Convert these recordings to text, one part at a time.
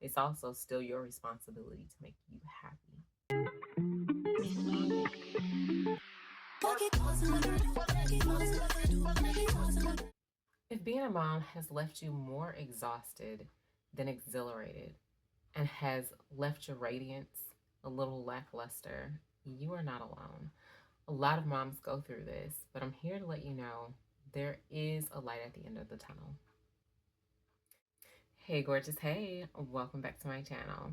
it's also still your responsibility to make you happy. If being a mom has left you more exhausted than exhilarated and has left your radiance a little lackluster, you are not alone. A lot of moms go through this, but I'm here to let you know there is a light at the end of the tunnel. Hey, gorgeous. Hey, welcome back to my channel.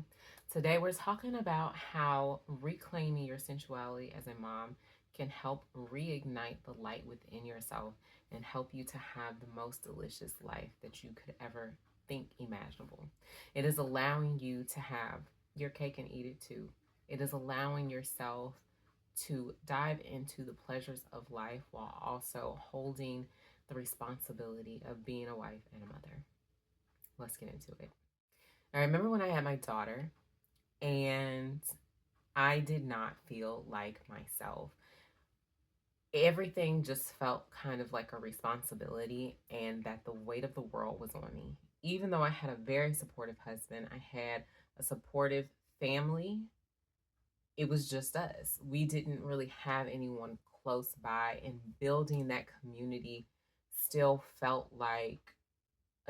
Today, we're talking about how reclaiming your sensuality as a mom can help reignite the light within yourself and help you to have the most delicious life that you could ever think imaginable. It is allowing you to have your cake and eat it too. It is allowing yourself to dive into the pleasures of life while also holding the responsibility of being a wife and a mother. Let's get into it. I remember when I had my daughter, and I did not feel like myself. Everything just felt kind of like a responsibility, and that the weight of the world was on me. Even though I had a very supportive husband, I had a supportive family, it was just us. We didn't really have anyone close by, and building that community still felt like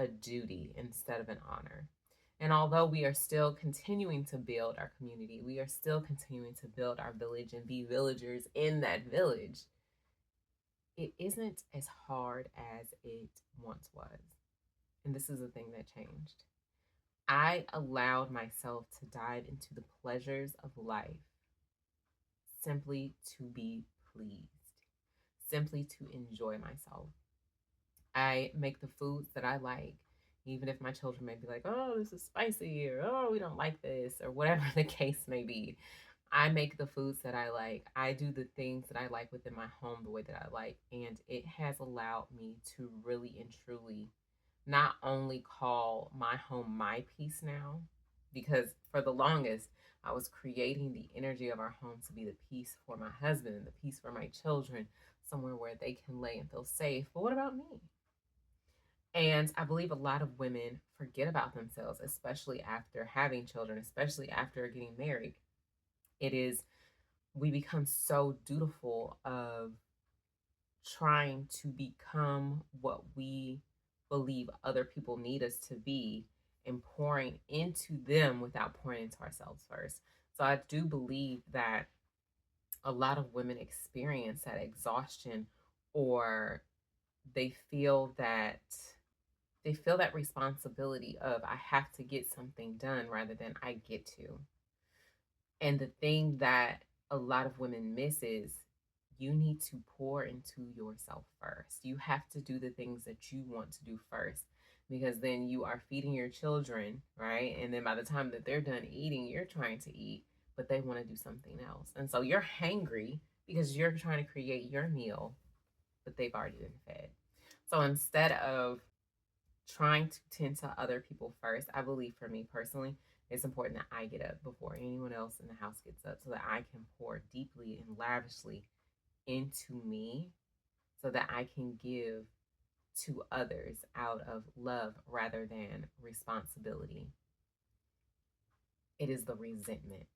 a duty instead of an honor. And although we are still continuing to build our community, we are still continuing to build our village and be villagers in that village, it isn't as hard as it once was. And this is the thing that changed. I allowed myself to dive into the pleasures of life simply to be pleased, simply to enjoy myself. I make the foods that I like, even if my children may be like, oh, this is spicy, or oh, we don't like this, or whatever the case may be. I make the foods that I like. I do the things that I like within my home the way that I like. And it has allowed me to really and truly not only call my home my peace now, because for the longest, I was creating the energy of our home to be the peace for my husband and the peace for my children, somewhere where they can lay and feel safe. But what about me? And I believe a lot of women forget about themselves, especially after having children, especially after getting married. It is, we become so dutiful of trying to become what we believe other people need us to be and pouring into them without pouring into ourselves first. So I do believe that a lot of women experience that exhaustion, or they feel that responsibility of I have to get something done rather than I get to. And the thing that a lot of women miss is you need to pour into yourself first. You have to do the things that you want to do first, because then you are feeding your children, right? And then by the time that they're done eating, you're trying to eat, but they want to do something else. And so you're hangry because you're trying to create your meal, but they've already been fed. So instead of trying to tend to other people first, I believe for me personally, it's important that I get up before anyone else in the house gets up so that I can pour deeply and lavishly into me so that I can give to others out of love rather than responsibility. It is the resentment.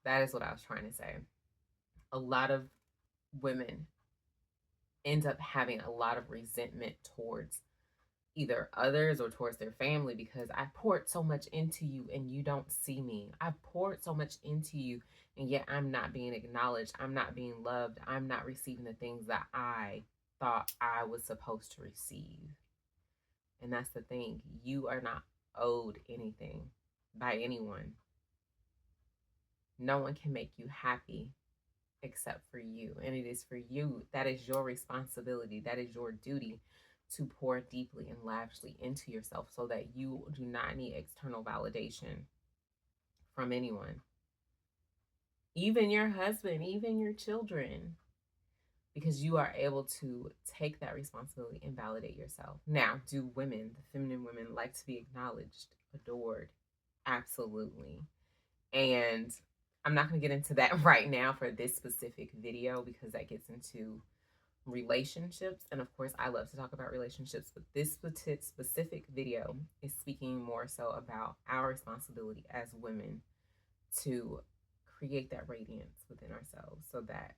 That is what I was trying to say. A lot of women end up having a lot of resentment towards either others or towards their family because I poured so much into you and you don't see me. I poured so much into you and yet I'm not being acknowledged. I'm not being loved. I'm not receiving the things that I thought I was supposed to receive. And that's the thing. You are not owed anything by anyone. No one can make you happy except for you. And it is for you. That is your responsibility. That is your duty to pour deeply and lavishly into yourself so that you do not need external validation from anyone, even your husband, even your children, because you are able to take that responsibility and validate yourself. Now, do women, the feminine women, like to be acknowledged, adored? Absolutely. And I'm not going to get into that right now for this specific video because that gets into relationships. And of course, I love to talk about relationships, but this specific video is speaking more so about our responsibility as women to create that radiance within ourselves so that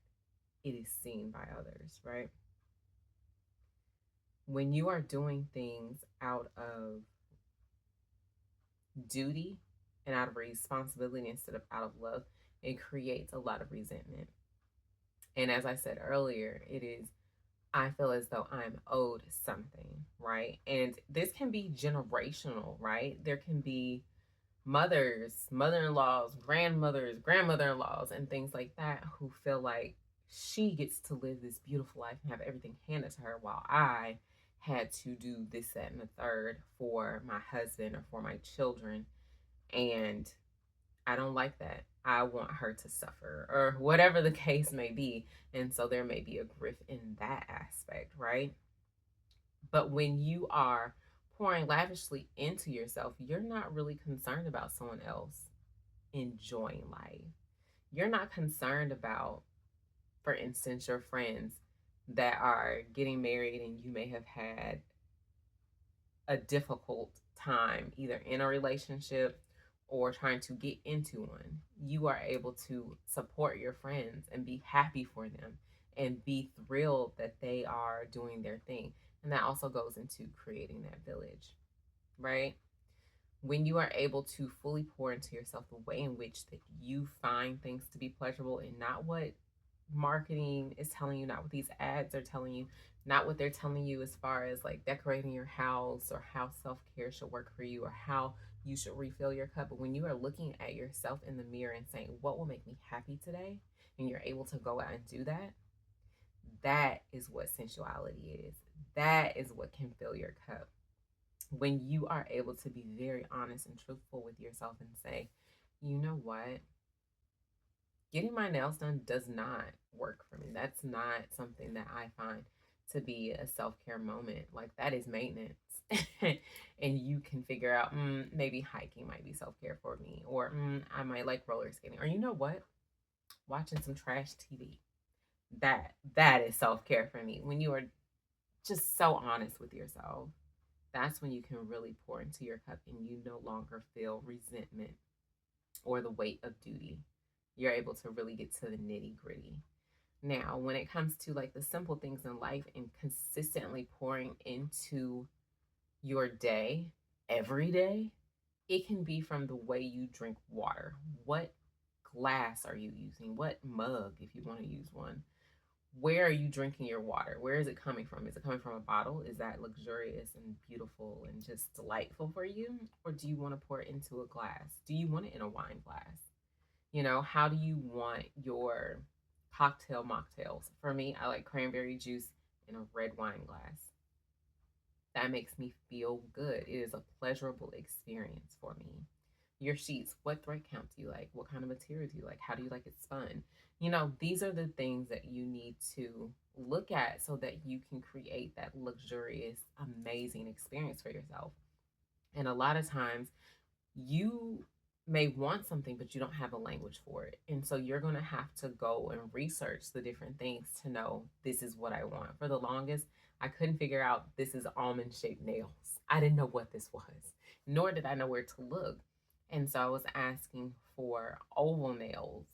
it is seen by others, right? When you are doing things out of duty and out of responsibility instead of out of love, it creates a lot of resentment. And as I said earlier, it is, I feel as though I'm owed something, right? And this can be generational, right? There can be mothers, mother-in-laws, grandmothers, grandmother-in-laws, and things like that who feel like she gets to live this beautiful life and have everything handed to her while I had to do this, that, and the third for my husband or for my children. And I don't like that. I want her to suffer or whatever the case may be. And so there may be a grift in that aspect, right? But when you are pouring lavishly into yourself, you're not really concerned about someone else enjoying life. You're not concerned about, for instance, your friends that are getting married and you may have had a difficult time either in a relationship or trying to get into one. You are able to support your friends and be happy for them and be thrilled that they are doing their thing. And that also goes into creating that village, right? When you are able to fully pour into yourself the way in which that you find things to be pleasurable and not what marketing is telling you, not what these ads are telling you, not what they're telling you as far as like decorating your house or how self-care should work for you or how you should refill your cup. But when you are looking at yourself in the mirror and saying, what will make me happy today? And you're able to go out and do that, that is what sensuality is. That is what can fill your cup. When you are able to be very honest and truthful with yourself and say, you know what? Getting my nails done does not work for me. That's not something that I find to be a self care moment. Like, that is maintenance. And you can figure out, maybe hiking might be self care for me, or I might like roller skating, or you know what? Watching some trash TV. That is self care for me. When you are just so honest with yourself, that's when you can really pour into your cup and you no longer feel resentment or the weight of duty. You're able to really get to the nitty gritty. Now, when it comes to like the simple things in life and consistently pouring into your day every day, it can be from the way you drink water. What glass are you using? What mug, if you want to use one? Where are you drinking your water? Where is it coming from? Is it coming from a bottle? Is that luxurious and beautiful and just delightful for you? Or do you want to pour it into a glass? Do you want it in a wine glass? You know, how do you want your cocktail mocktails? For me, I like cranberry juice in a red wine glass. That makes me feel good. It is a pleasurable experience for me. Your sheets, what thread count do you like? What kind of material do you like? How do you like it spun? You know, these are the things that you need to look at so that you can create that luxurious, amazing experience for yourself. And a lot of times, you may want something, but you don't have a language for it. And so you're going to have to go and research the different things to know this is what I want. For the longest, I couldn't figure out this is almond shaped nails. I didn't know what this was, nor did I know where to look. And so I was asking for oval nails,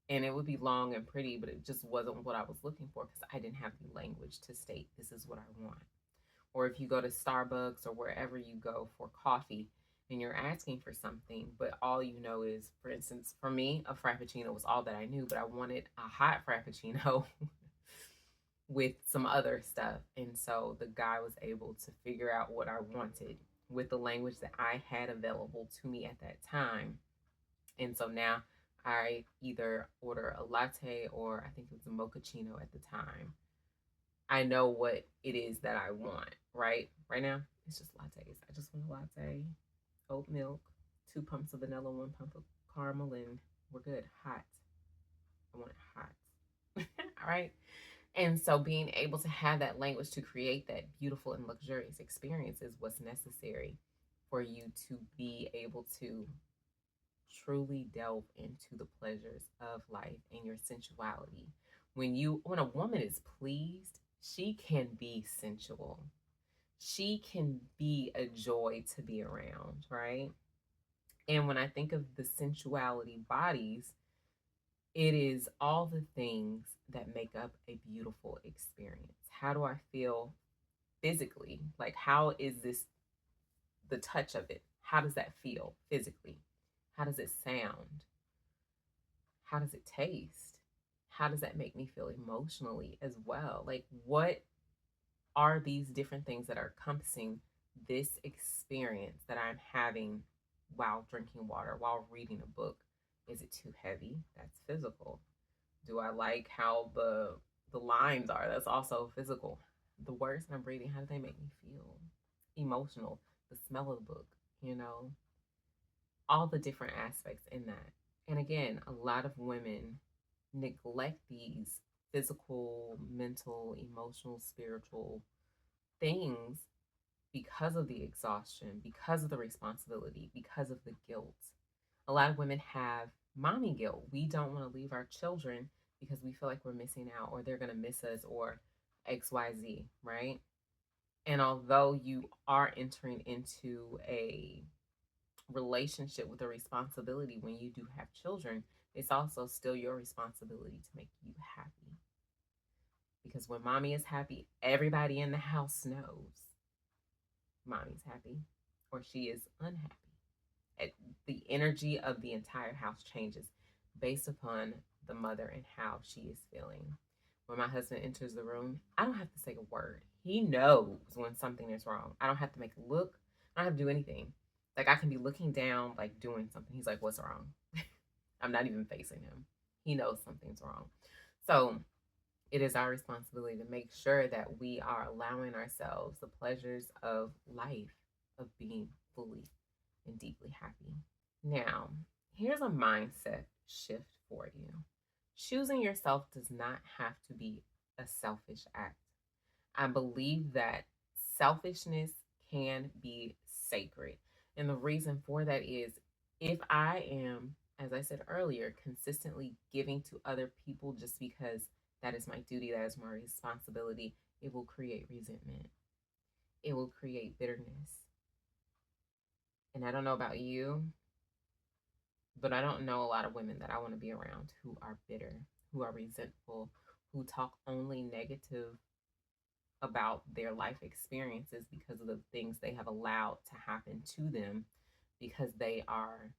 and it would be long and pretty, but it just wasn't what I was looking for because I didn't have the language to state this is what I want. Or if you go to Starbucks or wherever you go for coffee and you're asking for something, but all you know is, for instance, for me, a Frappuccino was all that I knew, but I wanted a hot Frappuccino with some other stuff. And so the guy was able to figure out what I wanted with the language that I had available to me at that time. And so now I either order a latte or I think it was a mochaccino at the time. I know what it is that I want, right? Right now, it's just lattes. I just want a latte, oat milk, 2 pumps of vanilla, 1 pump of caramel, and we're good. Hot. I want it hot. All right. And so being able to have that language to create that beautiful and luxurious experience is what's necessary for you to be able to truly delve into the pleasures of life and your sensuality When a woman is pleased, she can be sensual. She can be a joy to be around, right? And when I think of the sensuality bodies, it is all the things that make up a beautiful experience. How do I feel physically? Like, how is this the touch of it? How does that feel physically? How does it sound? How does it taste? How does that make me feel emotionally as well? Like, what are these different things that are encompassing this experience that I'm having while drinking water, while reading a book? Is it too heavy? That's physical. Do I like how the lines are? That's also physical. The words I'm reading, how do they make me feel? Emotional. The smell of the book, you know, all the different aspects in that. And again, a lot of women neglect these physical, mental, emotional, spiritual things because of the exhaustion, because of the responsibility, because of the guilt. A lot of women have mommy guilt. We don't want to leave our children because we feel like we're missing out or they're going to miss us or XYZ, right? And although you are entering into a relationship with a responsibility when you do have children, it's also still your responsibility to make you happy. Because when mommy is happy, everybody in the house knows mommy's happy or she is unhappy. The energy of the entire house changes based upon the mother and how she is feeling. When my husband enters the room, I don't have to say a word. He knows when something is wrong. I don't have to make a look. I don't have to do anything. Like I can be looking down, like doing something. He's like, "What's wrong?" I'm not even facing him. He knows something's wrong. So it is our responsibility to make sure that we are allowing ourselves the pleasures of life, of being fully and deeply happy. Now, here's a mindset shift for you. Choosing yourself does not have to be a selfish act. I believe that selfishness can be sacred. And the reason for that is if I am, as I said earlier, consistently giving to other people just because that is my duty, that is my responsibility, it will create resentment. It will create bitterness. And I don't know about you, but I don't know a lot of women that I want to be around who are bitter, who are resentful, who talk only negative about their life experiences because of the things they have allowed to happen to them because they are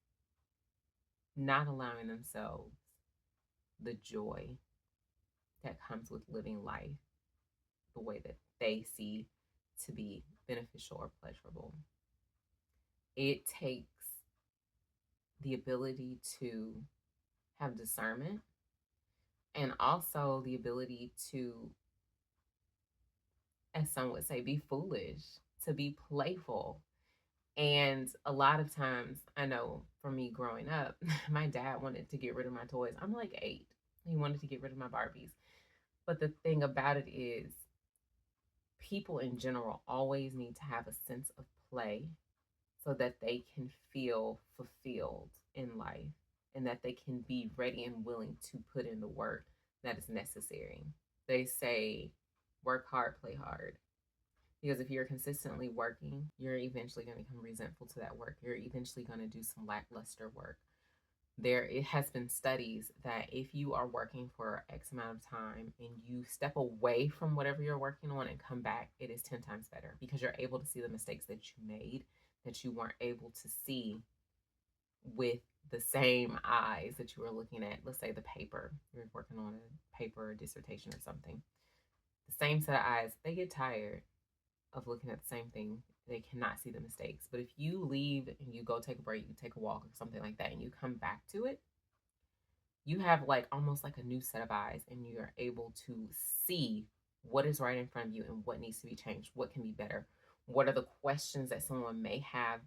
not allowing themselves the joy that comes with living life the way that they see to be beneficial or pleasurable. It takes the ability to have discernment and also the ability to, as some would say, be foolish, to be playful. And a lot of times, I know for me growing up, my dad wanted to get rid of my toys. I'm like 8. He wanted to get rid of my Barbies. But the thing about it is, people in general always need to have a sense of play so that they can feel fulfilled in life and that they can be ready and willing to put in the work that is necessary. They say, work hard, play hard. Because if you're consistently working, you're eventually going to become resentful to that work. You're eventually going to do some lackluster work. It has been studies that if you are working for X amount of time and you step away from whatever you're working on and come back, it is 10 times better because you're able to see the mistakes that you made that you weren't able to see with the same eyes that you were looking at. Let's say the paper, you're working on a paper or dissertation or something. The same set of eyes, they get tired of looking at the same thing. They cannot see the mistakes. But if you leave and you go take a break, you take a walk or something like that, and you come back to it, you have like almost like a new set of eyes, and you're able to see what is right in front of you and what needs to be changed, what can be better, what are the questions that someone may have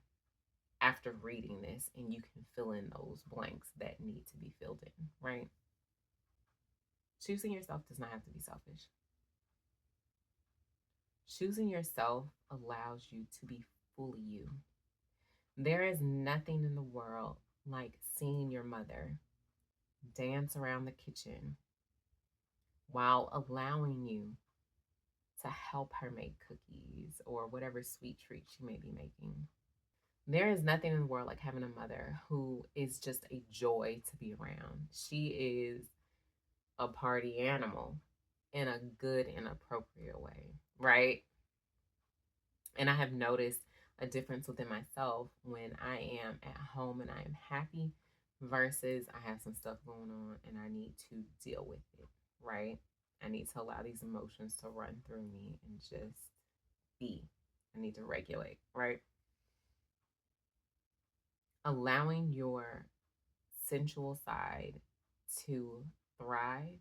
after reading this, and you can fill in those blanks that need to be filled in, right? Choosing yourself does not have to be selfish. Choosing yourself allows you to be fully you. There is nothing in the world like seeing your mother dance around the kitchen while allowing you to help her make cookies or whatever sweet treat she may be making. There is nothing in the world like having a mother who is just a joy to be around. She is a party animal in a good and appropriate way, right? And I have noticed a difference within myself when I am at home and I am happy versus I have some stuff going on and I need to deal with it, right? I need to allow these emotions to run through me and just be. I need to regulate, right? Allowing your sensual side to thrive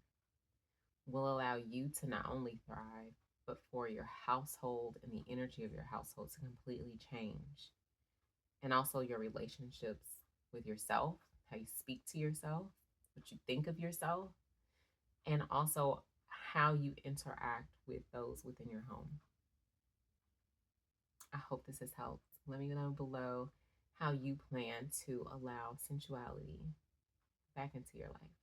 will allow you to not only thrive, but for your household and the energy of your household to completely change. And also your relationships with yourself, how you speak to yourself, what you think of yourself, and also how you interact with those within your home. I hope this has helped. Let me know below how you plan to allow sensuality back into your life.